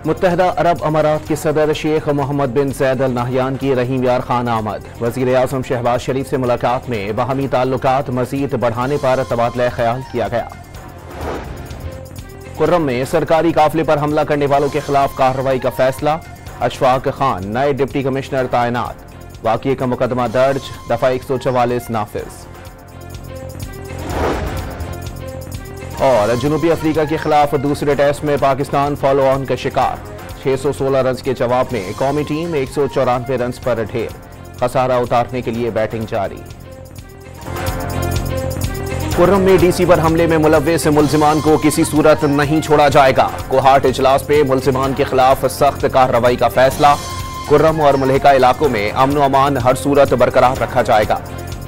मुत्तहदा अरब अमारात के सदर शेख मोहम्मद बिन ज़ैद अल नहयान की रहीम यार खान आमद। वज़ीर आज़म शहबाज शरीफ से मुलाकात में बाहमी ताल्लुकात मज़ीद बढ़ाने पर तबादला ख्याल किया गया। खुर्रम में सरकारी काफिले पर हमला करने वालों के खिलाफ कार्रवाई का फैसला। अशफाक खान नए डिप्टी कमिश्नर तैनात। वाक़ये का मुकदमा दर्ज, दफा 144 नाफिज। और जनूबी अफ्रीका के खिलाफ दूसरे टेस्ट में पाकिस्तान फॉलो ऑन का शिकार। 616 रन के जवाब में कौमी टीम 194 रन पर ढेर। खसारा उतारने के लिए बैटिंग जारी। खुर्रम में डीसी पर हमले में मुलव्विस मुल्जिमान को किसी सूरत नहीं छोड़ा जाएगा। कोहाट इजलास पे मुल्जिमान के खिलाफ सख्त कार्रवाई का फैसला। खुर्रम और मुल्हिका इलाकों में अमन व अमान हर सूरत बरकरार रखा जाएगा।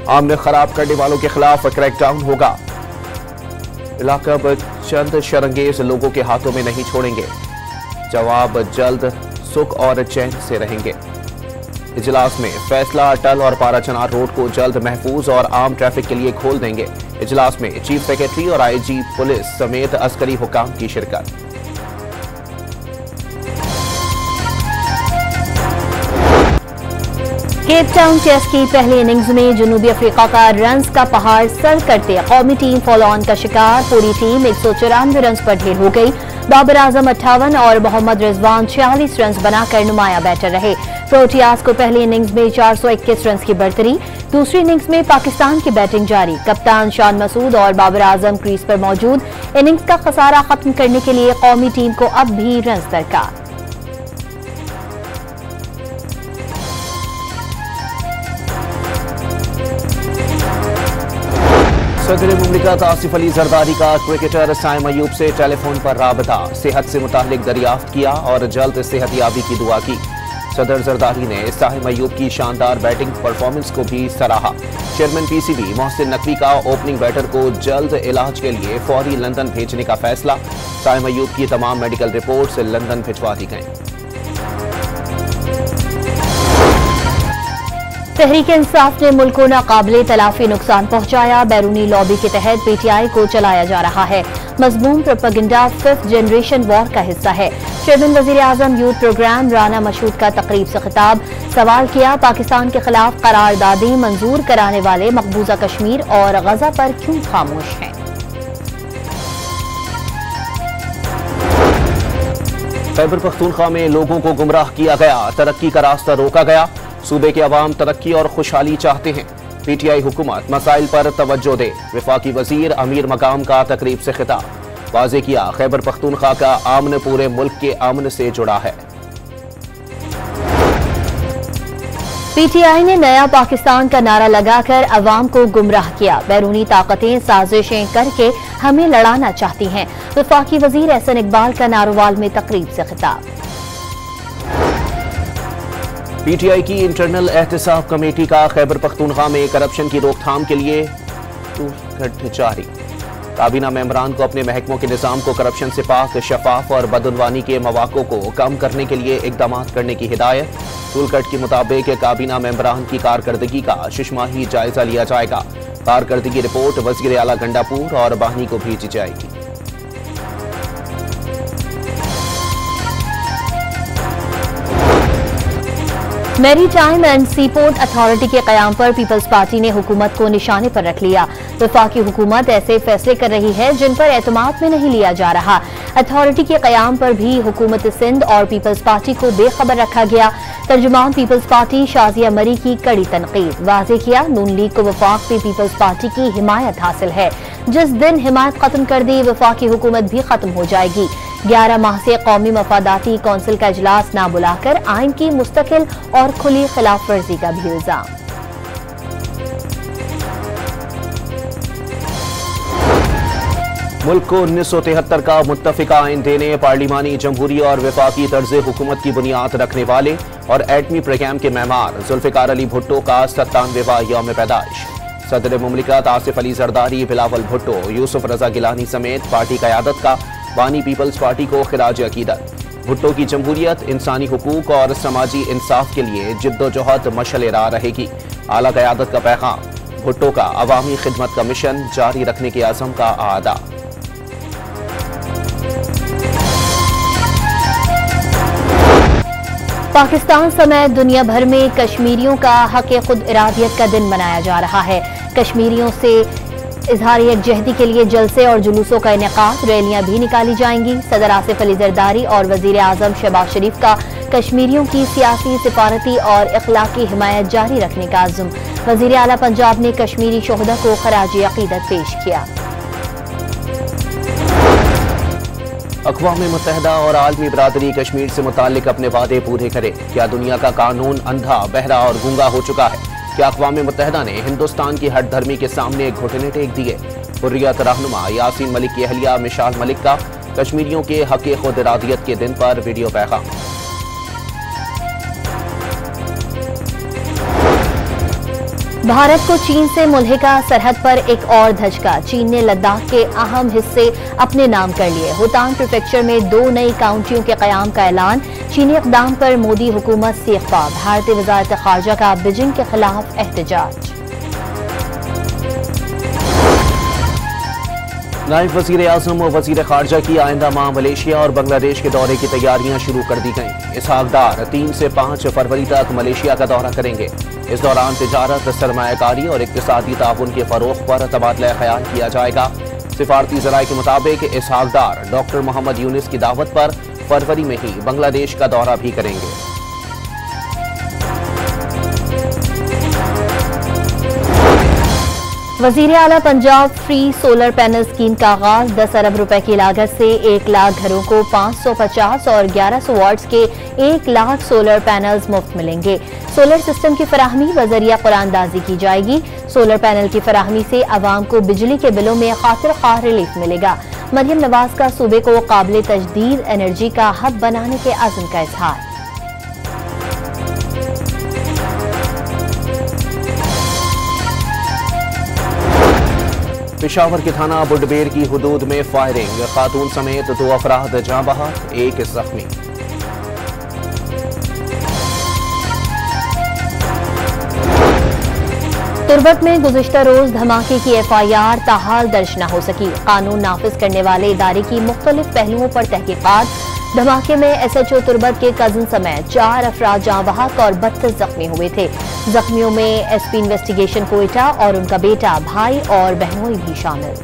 आमन खराब करने वालों के खिलाफ क्रैकडाउन होगा। इलाका पर चंद शरंगेज लोगों के हाथों में नहीं छोड़ेंगे। जवाब जल्द सुख और चैन से रहेंगे। इजलास में फैसला अटल और पाराचनार रोड को जल्द महफूज और आम ट्रैफिक के लिए खोल देंगे। इजलास में चीफ सेक्रेटरी और आईजी पुलिस समेत अस्करी हुकाम की शिरकत। केप टाउन टेस्ट की पहली इनिंग्स में जनूबी अफ्रीका का रन्स का पहाड़ सर करते कौमी टीम फॉलो ऑन का शिकार। पूरी टीम 194 रन पर ढेर हो गई। बाबर आजम 58 और मोहम्मद रिजवान 46 रन बनाकर नुमाया बैटर रहे। प्रोटियाज को पहली इनिंग्स में 421 रन की बढ़तरी। दूसरी इनिंग्स में पाकिस्तान की बैटिंग जारी। कप्तान शान मसूद और बाबर आजम क्रीज पर मौजूद। इनिंग्स का खसारा खत्म करने के लिए कौमी टीम को अब भी रन दरकार। सदर मुमलिकत आसिफ अली जरदारी का क्रिकेटर साइम अयूब से टेलीफोन पर राबता। सेहत से मुतालिक दरियाफ्त किया और जल्द सेहतयाबी की दुआ की। सदर जरदारी ने साइम अयूब की शानदार बैटिंग परफॉर्मेंस को भी सराहा। चेयरमैन पीसीबी मोहसिन नकवी का ओपनिंग बैटर को जल्द इलाज के लिए फौरी लंदन भेजने का फैसला। साइम अयूब की तमाम मेडिकल रिपोर्ट्स लंदन भिजवा दी गईं। तहरीक इंसाफ ने मुल्क को नाकाबिले तलाफी नुकसान पहुंचाया। बैरूनी लॉबी के तहत पीटीआई को चलाया जा रहा है। मजमूम प्रोपेगेंडा 5th जनरेशन वॉर का हिस्सा है। चेयरमैन वजीर आजम यूथ प्रोग्राम राना मशहूद का तकरीब से खिताब। सवाल किया, पाकिस्तान के खिलाफ करारदादें मंजूर कराने वाले मकबूजा कश्मीर और गजा पर क्यों खामोश हैं। खैबर पख्तूनख्वा में लोगों को गुमराह किया गया। तरक्की का रास्ता रोका गया। सूबे के अवाम तरक्की और खुशहाली चाहते हैं। पीटीआई हुकूमत मसाइल पर तवज्जो दे। वफाकी वजीर अमीर मकाम का तकरीब से खिताब। वाज़े किया, खैबर पख्तूनख्वा का आमन पूरे मुल्क के अमन से जुड़ा है। पीटीआई ने नया पाकिस्तान का नारा लगाकर अवाम को गुमराह किया। बैरूनी ताकतें साजिशें करके हमें लड़ाना चाहती हैं। वफाकी वजीर एहसन इकबाल का नारोवाल में तकरीब से खिताब। पीटीआई की इंटरनल एहतसाब कमेटी का खैबर पख्तूनख्वा में करप्शन की रोकथाम के लिए टूल जारी। काबीना मेंबरान को अपने महकमों के निज़ाम को करप्शन से पाक, शफाफ और बदउनवानी के मौक़ों को कम करने के लिए इक़दाम करने की हिदायत। टूलकट के मुताबिक काबीना मेंबरान की कारकर्दगी का शिशमाही जायजा लिया जाएगा। कारकर्दगी रिपोर्ट वज़ीर आला गंडापुर और बाहनी को भेजी जाएगी। Maritime and seaport authority के कयाम पर पीपल्स पार्टी ने हुकूमत को निशाने पर रख लिया। वफाकी हुकूमत ऐसे फैसले कर रही है जिन पर एतमाद में नहीं लिया जा रहा। अथॉरिटी के कयाम पर भी हुकूमत सिंध और पीपल्स पार्टी को बेखबर रखा गया। तर्जुमान पीपल्स पार्टी शाजिया मरी की कड़ी तनकीद। वाज़े किया, नून लीग को वफाक पे पीपल्स पार्टी की हिमायत हासिल है। जिस दिन हिमायत खत्म कर दी, वफाकी हुकूमत भी खत्म हो जाएगी। 11 माह से कौमी मफादाती कौंसिल का इजलास ना बुलाकर आइन की मुस्तकिल और खुली खिलाफ वर्जी का भी इल्जाम। मुल्क को 1973 का मुत्तफिका आइन देने, पार्लिमानी जमहूरी और वफाकी तर्ज हुकूमत की बुनियाद रखने वाले और एटमी प्रोग्राम के मेहमान जुल्फ़िकार अली भुट्टो का 97वां यौम पैदाइश। सदर मुमलिकत आसिफ अली जरदारी, बिलावल भुट्टो, यूसुफ रजा गिलानी समेत पार्टी क़यादत का बानी पीपल्स पार्टी को खिराज अकीदत। भुट्टो की जमहूरियत, इंसानी हुकूक और समाजी इंसाफ के लिए जिद्दोजहद मशअल राह रहेगी। आला क़यादत का पैगाम, भुट्टो का अवामी खिदमत का मिशन जारी रखने के आज़म का आदा। पाकिस्तान समेत दुनिया भर में कश्मीरियों का हक खुद इरादियत का दिन मनाया जा रहा है। कश्मीरियों से इजहार यकजहती के लिए जलसे और जुलूसों का इनेकाद, रैलियां भी निकाली जाएंगी। सदर आसिफ अली जरदारी और वजीर आजम शहबाज शरीफ का कश्मीरियों की सियासी, सिफारती और इखलाकी हिमायत जारी रखने का अज़्म। वजीर आला पंजाब ने कश्मीरी शोहदा को खराज अकीदत पेश किया। अक़वाम मुत्तहिदा और आलमी बरादरी कश्मीर से मुताल्लिक अपने वादे पूरे करे। क्या दुनिया का कानून अंधा, बहरा और गूंगा हो चुका है? क्या अक़वाम मुत्तहिदा ने हिंदुस्तान की हट धर्मी के सामने घुटने टेक दिए? हुर्रियत रहनुमा यासीन मलिक की अहलिया मिशाल मलिक का कश्मीरियों के हक खुद इरादियत के दिन पर वीडियो पैगाम। भारत को चीन से मुल्हिका सरहद पर एक और धचका। चीन ने लद्दाख के अहम हिस्से अपने नाम कर लिए। होतांग प्रीफेक्चर में 2 नई काउंटियों के क़याम का ऐलान। चीनी इक़दाम पर मोदी हुकूमत से इख्फा। भारतीय वज़ारत ख़ारजा का बीजिंग के खिलाफ एहतजाज। नायब वज़ीर आज़म और वज़ीर ख़ारजा की आइंदा माह मलेशिया और बांग्लादेश के दौरे की तैयारियां शुरू कर दी गईं। इसहाक डार 3 से 5 फरवरी तक मलेशिया का दौरा करेंगे। इस दौरान तिजारत, सरमायाकारी और इक़्तिसादी ताउन के फ़रोग़ पर तबादला ख़याल किया जाएगा। सिफारती ज़राए के मुताबिक इसहाक डार डॉक्टर मोहम्मद यूनिस की दावत पर फरवरी में ही बांग्लादेश का दौरा भी करेंगे। वज़ीर आला Punjab free solar panel scheme का आगाज। 10 अरब रुपए की लागत से 1 लाख घरों को 550 और 1100 वाट्स के 1 लाख सोलर पैनल्स मुफ्त मिलेंगे। सोलर सिस्टम की फराहमी बजरिया कुरानदाजी की जाएगी। सोलर पैनल की फराहमी से आवाम को बिजली के बिलों में खातिर खाह रिलीफ मिलेगा। मरियम नवाज का सूबे को काबिल तजदीद एनर्जी का हब बनाने के अज़्म का इजहार। पेशावर के थाना बुडबेर की हुदूद में फायरिंग, खातून समेत 2 अफराद जाँ बहक, 1 जख्मी। तुर्बत में गुज़िश्ता रोज धमाके की FIR ताहाल दर्ज न हो सकी। कानून नाफिज करने वाले इदारे की मुख्तलिफ पहलुओं पर तहकीकात। धमाके में SHO तुर्बत के कज़न समेत 4 अफराद जाँ बहक और 32 जख्मी हुए थे। जख्मियों में SP इन्वेस्टिगेशन कोयटा और उनका बेटा, भाई और बहनोई भी शामिल।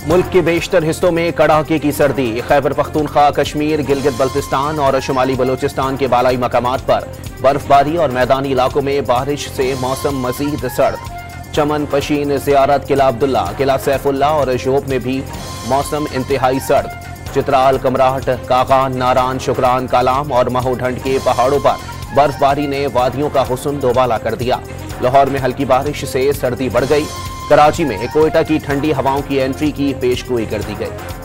मुल्क के बेशतर हिस्सों में कड़ाके की सर्दी। खैबर पख्तूनख्वा, कश्मीर, गिलगित बल्तिस्तान और शुमाली बलोचिस्तान के बालाई मकामात पर बर्फबारी और मैदानी इलाकों में बारिश से मौसम मजीद सर्द। चमन, पशीन, ज़ियारत, किला अब्दुल्ला, किला सैफुल्ला और शोब में भी मौसम इंतहाई सर्द। चित्राल, कमराहट, काकान, नारान, शुक्रान, कालाम और महोढंड के पहाड़ों पर बर्फबारी ने वादियों का हुस्न दोबाला कर दिया। लाहौर में हल्की बारिश से सर्दी बढ़ गई। कराची में कोयटा की ठंडी हवाओं की एंट्री की पेशगोई कर दी गई।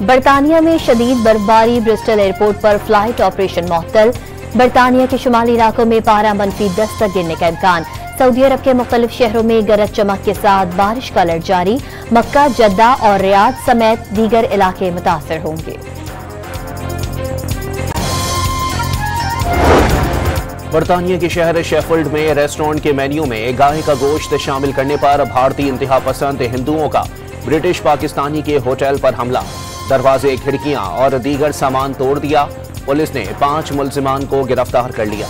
बरतानिया में शदीद बर्फबारी, ब्रिस्टल एयरपोर्ट पर फ्लाइट ऑपरेशन मुअत्तल। बरतानिया के शुमाली इलाकों में पारा -10 तक गिरने का इम्कान। सऊदी अरब के मुख्तलिफ शहरों में गरज चमक के साथ बारिश का अलर्ट जारी। मक्का, जद्दा और रियाद समेत दीगर इलाके मुतासर होंगे। बरतानिया के शहर शेफील्ड में रेस्टोरेंट के मेन्यू में गाय का गोश्त शामिल करने पर भारतीय इंतहा पसंद हिंदुओं का ब्रिटिश पाकिस्तानी के होटल पर हमला। दरवाजे, खिड़कियां और दीगर सामान तोड़ दिया। पुलिस ने 5 मुल्जिमान को गिरफ्तार कर लिया।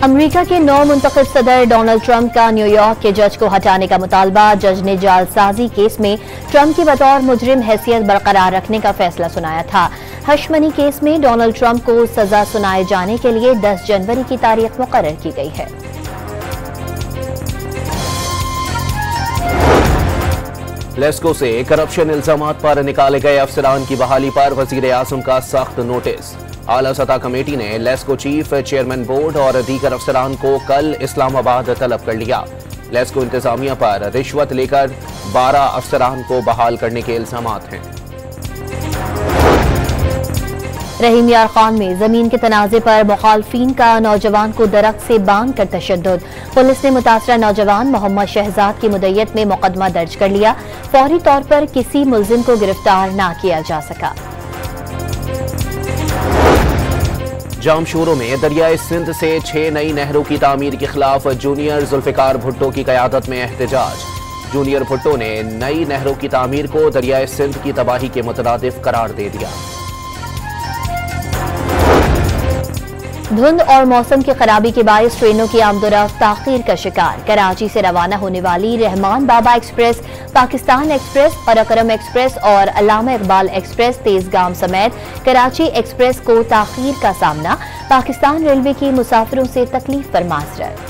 अमेरिका के नौ मुंतखब सदर डोनाल्ड ट्रंप का न्यूयॉर्क के जज को हटाने का मुतालबा। जज ने जालसाजी केस में ट्रंप की बतौर मुजरिम हैसियत बरकरार रखने का फैसला सुनाया था। हश मनी केस में डोनाल्ड ट्रंप को सजा सुनाए जाने के लिए 10 जनवरी की तारीख मुकर्रर की गई है। लेस्को से करप्शन इल्जामात पर निकाले गए अफसरान की बहाली पर वजीर आजम का सख्त नोटिस। आला सतह कमेटी ने लेस्को चीफ, चेयरमैन बोर्ड और दीगर अफसरान को कल इस्लामाबाद तलब कर लिया। लेस्को इंतजामिया पर रिश्वत लेकर 12 अफसरान को बहाल करने के इल्जामात हैं। रहीम यार खान में जमीन के तनाजे पर मुखालफीन का नौजवान को दरख्त से बांध कर तशद्दुद। पुलिस ने मुतासरा नौजवान मोहम्मद शहजाद की मुद्दत में मुकदमा दर्ज कर लिया। फौरी तौर पर किसी मुल्जिम को गिरफ्तार न किया जा सका। जामशोरों में दरियाए सिंध से 6 नई नहरों की तामीर के खिलाफ जूनियर जुल्फिकार भुट्टो की क़यादत में एहतजाज। जूनियर भुट्टो ने नई नहरों की तामीर को दरियाए सिंध की तबाही के मुतरादिफ करार दे दिया। धुंध और मौसम की खराबी के बायस ट्रेनों की आमदोरफ्त ताखीर का शिकार। कराची से रवाना होने वाली रहमान बाबा एक्सप्रेस, पाकिस्तान एक्सप्रेस और अकरम एक्सप्रेस और अल्लामा इकबाल एक्सप्रेस तेजगाम समेत कराची एक्सप्रेस को ताखीर का सामना। पाकिस्तान रेलवे की मुसाफिरों से तकलीफ पर माजरत।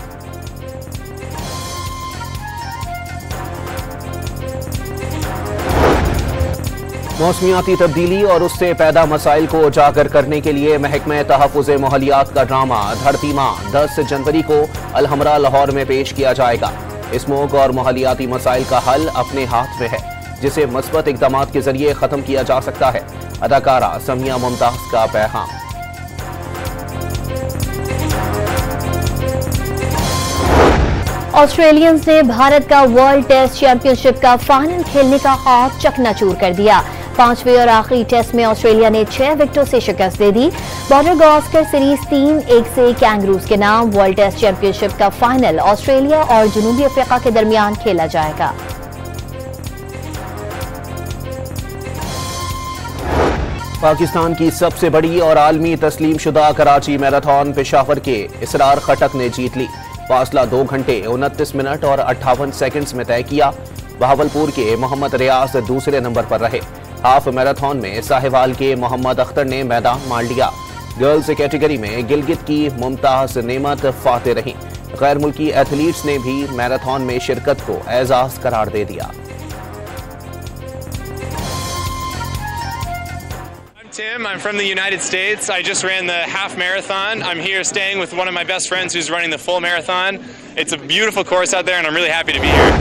मौसमियाती तब्दीली और उससे पैदा मसाइल को उजागर करने के लिए महकमे तहफ़्फ़ुज़ माहौलियात का ड्रामा धरती माँ 10 जनवरी को अलहमरा लाहौर में पेश किया जाएगा। स्मोक और माहौलियाती मसाइल का हल अपने हाथ में है, जिसे मस्बत इक़दामात के जरिए ख़त्म किया जा सकता है। अदाकारा समिया मुमताज़ का पैगाम। ऑस्ट्रेलियंस ने भारत का वर्ल्ड टेस्ट चैंपियनशिप का फाइनल खेलने का ख्वाब चकनाचूर कर दिया। 5वें और आखिरी टेस्ट में ऑस्ट्रेलिया ने 6 विकेटों से शिकस्त दे दी। बॉर्डर गावस्कर सीरीज 3-1 से कैंगरूज के नाम वर्ल्ड टेस्ट चैंपियनशिप का फाइनल ऑस्ट्रेलिया और जनूबी अफ्रीका के दरमियान खेला जाएगा। पाकिस्तान की सबसे बड़ी और आलमी तस्लीम शुदा कराची मैराथन पेशावर के इसरार खटक ने जीत ली। फासला 2 घंटे 29 मिनट और 58 सेकंड्स में तय किया। बहावलपुर के मोहम्मद रियाज दूसरे नंबर पर रहे। हाफ मैराथन में साहिवाल के मोहम्मद अख्तर ने मैदान मार लिया। गर्ल्स कैटेगरी में गिलगित की मुमताज नेमत फाते रहीं। गैर मुल्की एथलीट्स ने भी मैराथन में शिरकत को एजाज करार दे दिया। Tim, I'm from the United States. I just ran the half marathon. I'm here staying with one of my best friends who's running the full marathon. It's a beautiful course out there and I'm really happy to be here.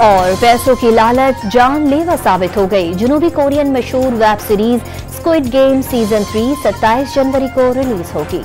और पैसों की लालच जानलेवा साबित हो गई। जनूबी Korean मशहूर web series squid game season 3 27 जनवरी को रिलीज होगी।